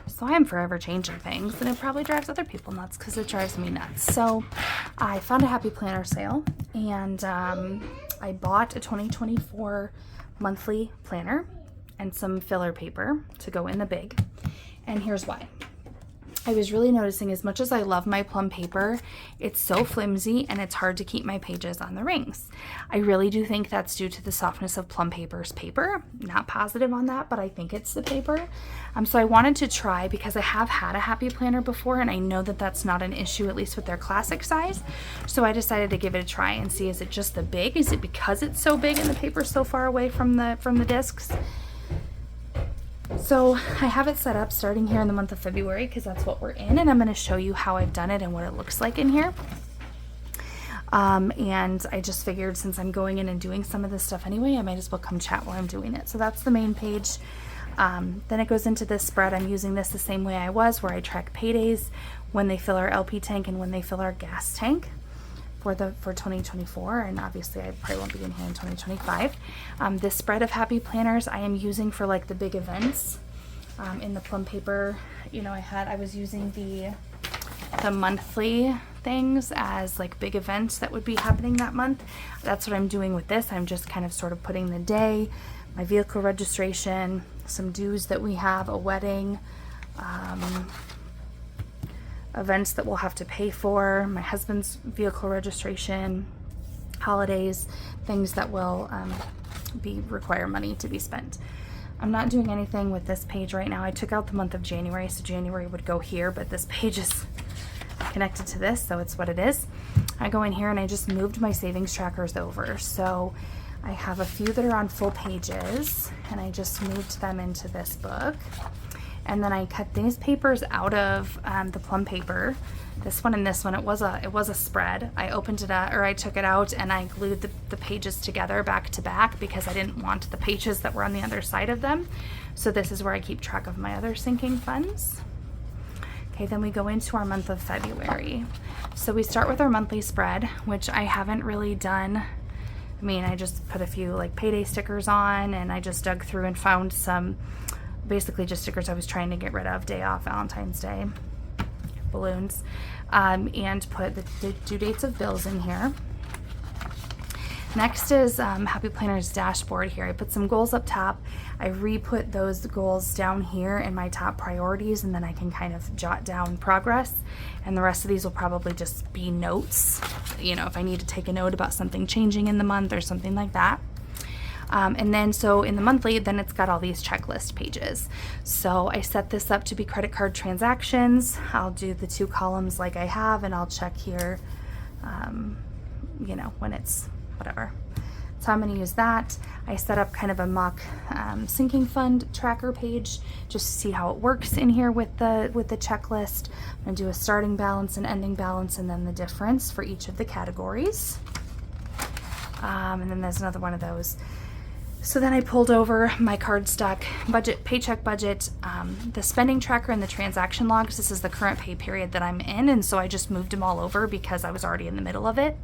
So I am forever changing things, and it probably drives other people nuts because it drives me nuts. So I found a Happy Planner sale, and I bought a 2024 monthly planner and some filler paper to go in the big. And here's why. I was really noticing, as much as I love my plum paper, it's so flimsy and it's hard to keep my pages on the rings. I really do think that's due to the softness of plum paper's paper. Not positive on that, but I think it's the paper. So I wanted to try, because I have had a Happy Planner before and I know that that's not an issue, at least with their classic size. So I decided to give it a try and see, is it just the big? Is it because it's so big and the paper's so far away from the discs? So I have it set up starting here in the month of February, because that's what we're in, and I'm going to show you how I've done it and what it looks like in here. And I just figured, since I'm going in and doing some of this stuff anyway, I might as well come chat while I'm doing it. So that's the main page. Then it goes into this spread. I'm using this the same way I was, where I track paydays, when they fill our LP tank and when they fill our gas tank for 2024, and obviously I probably won't be in here in 2025. This spread of Happy Planners I am using for like the big events. In the plum paper, you know, I was using the monthly things as like big events that would be happening that month. That's what I'm doing with this. I'm just kind of sort of putting the day, my vehicle registration, some dues that we have, a wedding, events that we'll have to pay for, my husband's vehicle registration, holidays, things that will require money to be spent. I'm not doing anything with this page right now. I took out the month of January, so January would go here, but this page is connected to this, so it's what it is. I go in here and I just moved my savings trackers over. So I have a few that are on full pages, and I just moved them into this book. And then I cut these papers out of the plum paper. This one and this one, it was a spread. I opened it up, or I took it out and I glued the pages together back to back, because I didn't want the pages that were on the other side of them. So this is where I keep track of my other sinking funds. Okay, then we go into our month of February. So we start with our monthly spread, which I haven't really done. I mean, I just put a few like payday stickers on, and I just dug through and found some basically just stickers I was trying to get rid of, day off, Valentine's Day, balloons, and put the due dates of bills in here. Next is Happy Planner's dashboard here. I put some goals up top. I re-put those goals down here in my top priorities, and then I can kind of jot down progress. And the rest of these will probably just be notes, you know, if I need to take a note about something changing in the month or something like that. And then so in the monthly, then it's got all these checklist pages. So I set this up to be credit card transactions. I'll do the 2 columns like I have, and I'll check here, you know, when it's whatever. So I'm going to use that. I set up kind of a mock sinking fund tracker page just to see how it works in here with the checklist. I'm going to do a starting balance and ending balance, and then the difference for each of the categories. And then there's another one of those. So then I pulled over my cardstock budget, paycheck budget, the spending tracker, and the transaction logs. This is the current pay period that I'm in, and so I just moved them all over because I was already in the middle of it,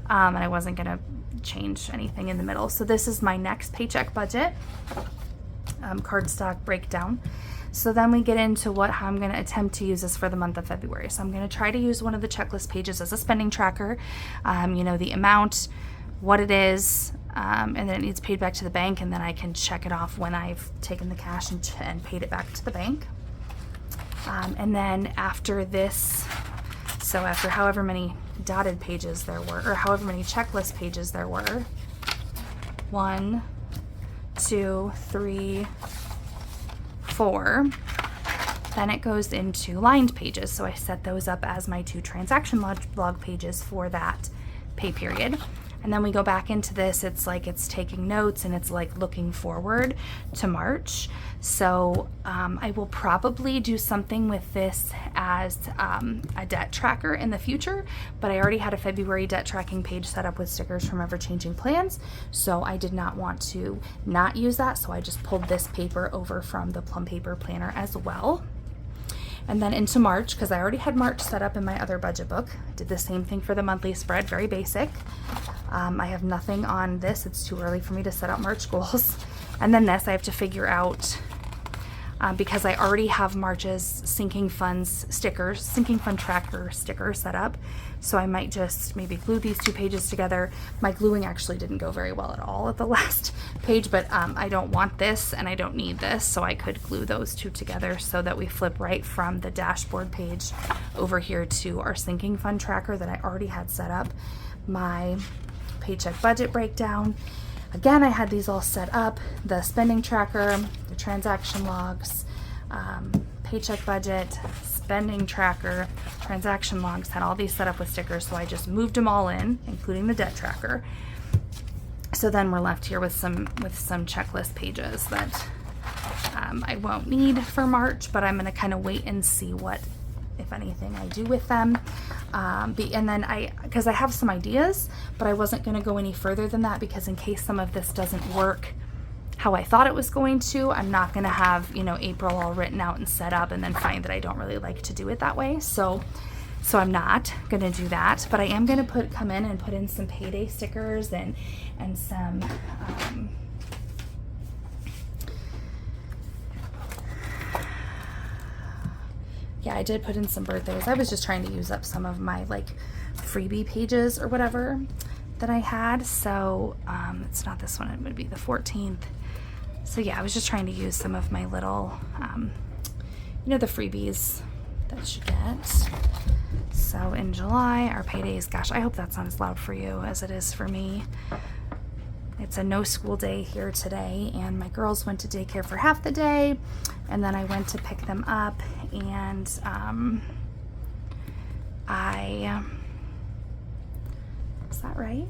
and I wasn't going to change anything in the middle. So this is my next paycheck budget, cardstock breakdown. So then we get into how I'm going to attempt to use this for the month of February. So I'm going to try to use one of the checklist pages as a spending tracker, you know, the amount, what it is, and then it needs paid back to the bank, and then I can check it off when I've taken the cash and paid it back to the bank. And then after this, so after however many dotted pages there were, or however many checklist pages there were, 1, 2, 3, 4, then it goes into lined pages. So I set those up as my 2 transaction log pages for that pay period. And then we go back into this, it's like it's taking notes, and it's like looking forward to March. So I will probably do something with this as a debt tracker in the future, but I already had a February debt tracking page set up with stickers from Ever Changing Plans, so I did not want to not use that, so I just pulled this paper over from the plum paper planner as well. And then into March, because I already had March set up in my other budget book, I did the same thing for the monthly spread, very basic. I have nothing on this, it's too early for me to set out March goals. And then this, I have to figure out because I already have March's sinking fund tracker sticker set up. So I might just maybe glue these 2 pages together. My gluing actually didn't go very well at all at the last page, but I don't want this and I don't need this, so I could glue those 2 together so that we flip right from the dashboard page over here to our sinking fund tracker that I already had set up, my paycheck budget breakdown. Again, I had these all set up, the spending tracker, the transaction logs, paycheck budget, spending tracker, transaction logs, had all these set up with stickers, so I just moved them all in, including the debt tracker. So then we're left here with some checklist pages that I won't need for March, but I'm going to kind of wait and see what, if anything, I do with them. And then because I have some ideas, but I wasn't going to go any further than that, because in case some of this doesn't work how I thought it was going to, I'm not going to have, you know, April all written out and set up and then find that I don't really like to do it that way. So I'm not going to do that, but I am going to come in and put in some payday stickers and some yeah, I did put in some birthdays. I was just trying to use up some of my like freebie pages or whatever that I had. So it's not this one, it would be the 14th. So yeah, I was just trying to use some of my little, you know, the freebies that you get. So in July, our paydays, gosh, I hope that's not as loud for you as it is for me. It's a no school day here today, and my girls went to daycare for half the day, and then I went to pick them up, and is that right?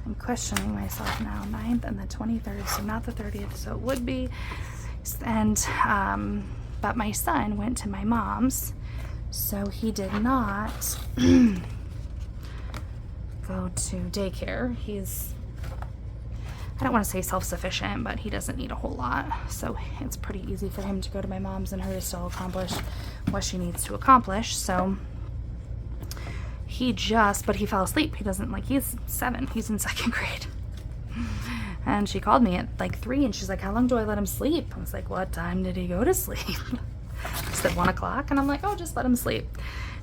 I'm questioning myself now. 9th and the 23rd, so not the 30th, so it would be. And but my son went to my mom's, so he did not go to daycare. He's, I don't want to say self-sufficient, but he doesn't need a whole lot, so it's pretty easy for him to go to my mom's and her to still accomplish what she needs to accomplish. So but he fell asleep. He doesn't, like, he's 7, he's in 2nd grade. And she called me at like 3 and she's like, how long do I let him sleep? I was like, what time did he go to sleep? She said 1 o'clock, and I'm like, oh, just let him sleep.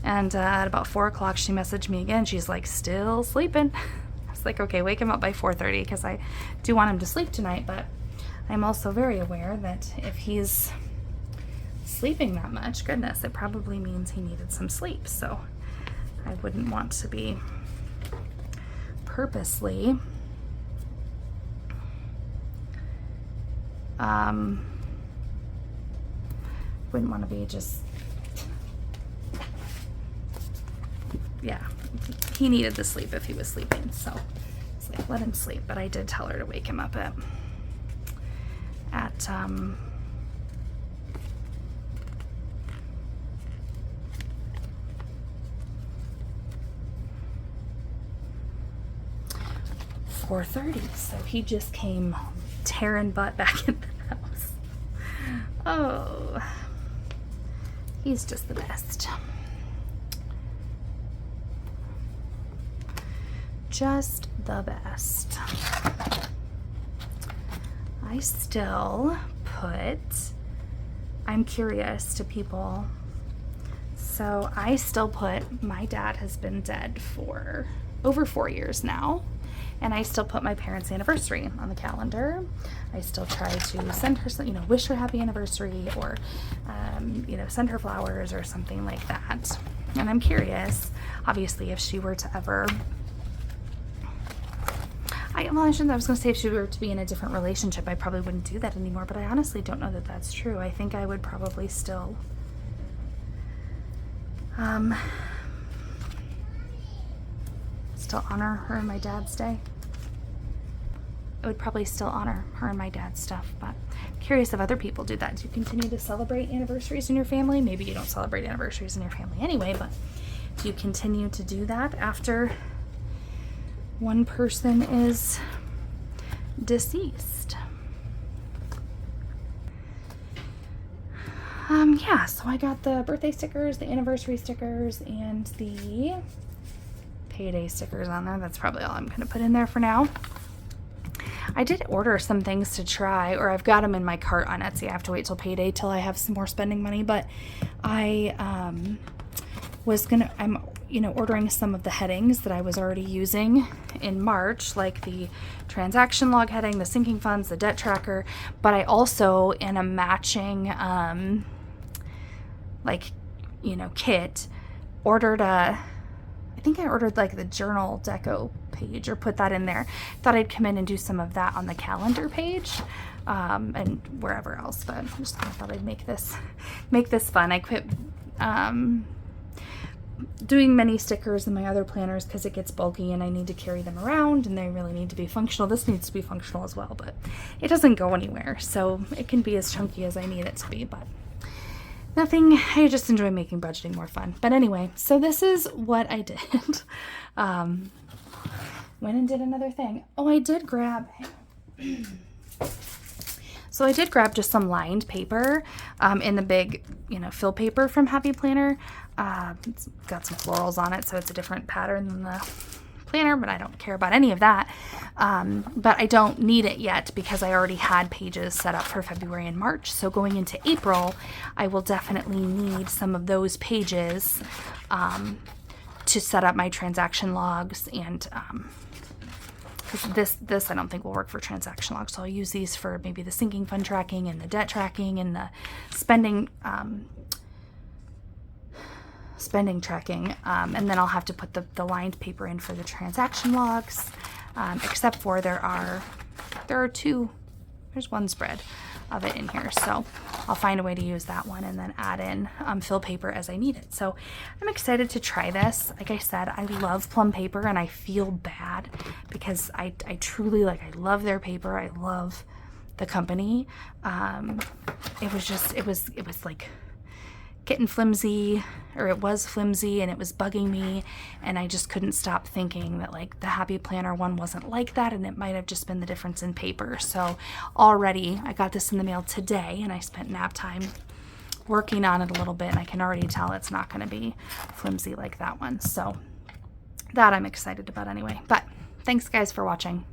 And at about 4 o'clock she messaged me again. She's like, still sleeping. I was like, okay, wake him up by 4:30 because I do want him to sleep tonight, but I'm also very aware that if he's sleeping that much, goodness, it probably means he needed some sleep. So I wouldn't want to be purposely wouldn't want to be just, yeah, he needed the sleep if he was sleeping, so it's like, let him sleep. But I did tell her to wake him up at 4:30, so he just came tearing butt back in the house. Oh, he's just the best. Just the best. I still put, I'm curious to people, so I still put, my dad has been dead for over 4 years now. And I still put my parents' anniversary on the calendar. I still try to send her some, wish her happy anniversary, or, send her flowers or something like that. And I'm curious, obviously, if she were to ever, I was going to say if she were to be in a different relationship, I probably wouldn't do that anymore, but I honestly don't know that that's true. I think I would probably still, still honor her and my dad's day. I would probably still honor her and my dad's stuff, but I'm curious if other people do that. Do you continue to celebrate anniversaries in your family? Maybe you don't celebrate anniversaries in your family anyway, but do you continue to do that after one person is deceased? Yeah, so I got the birthday stickers, the anniversary stickers, and the payday stickers on there. That's probably all I'm going to put in there for now. I did order some things to try, or I've got them in my cart on Etsy. I have to wait till payday till I have some more spending money, but I I'm ordering some of the headings that I was already using in March, like the transaction log heading, the sinking funds, the debt tracker, but I also, in a matching kit, ordered I think I ordered like the journal deco page, or put that in there. Thought I'd come in and do some of that on the calendar page, and wherever else, but I just kind of thought I'd make this fun. I quit doing many stickers in my other planners because it gets bulky and I need to carry them around, and they really need to be functional. This needs to be functional as well, but it doesn't go anywhere, so it can be as chunky as I need it to be, but nothing. I just enjoy making budgeting more fun. But anyway, so this is what I did. Went and did another thing. Oh, I did grab So I did grab just some lined paper in the big, fill paper from Happy Planner. It's got some florals on it, so it's a different pattern than the planner, but I don't care about any of that. But I don't need it yet because I already had pages set up for February and March. So going into April, I will definitely need some of those pages to set up my transaction logs, and this I don't think will work for transaction logs, so I'll use these for maybe the sinking fund tracking and the debt tracking and the spending tracking, and then I'll have to put the lined paper in for the transaction logs, except for there are there's one spread of it in here, so I'll find a way to use that one and then add in fill paper as I need it. So I'm excited to try this. Like I said, I love Plum Paper, and I feel bad because I truly I love their paper. I love the company. It was like getting flimsy, or it was flimsy, and it was bugging me, and I just couldn't stop thinking that the Happy Planner one wasn't like that, and it might have just been the difference in paper. So already I got this in the mail today, and I spent nap time working on it a little bit, and I can already tell it's not going to be flimsy like that one. So that I'm excited about anyway. But thanks guys for watching.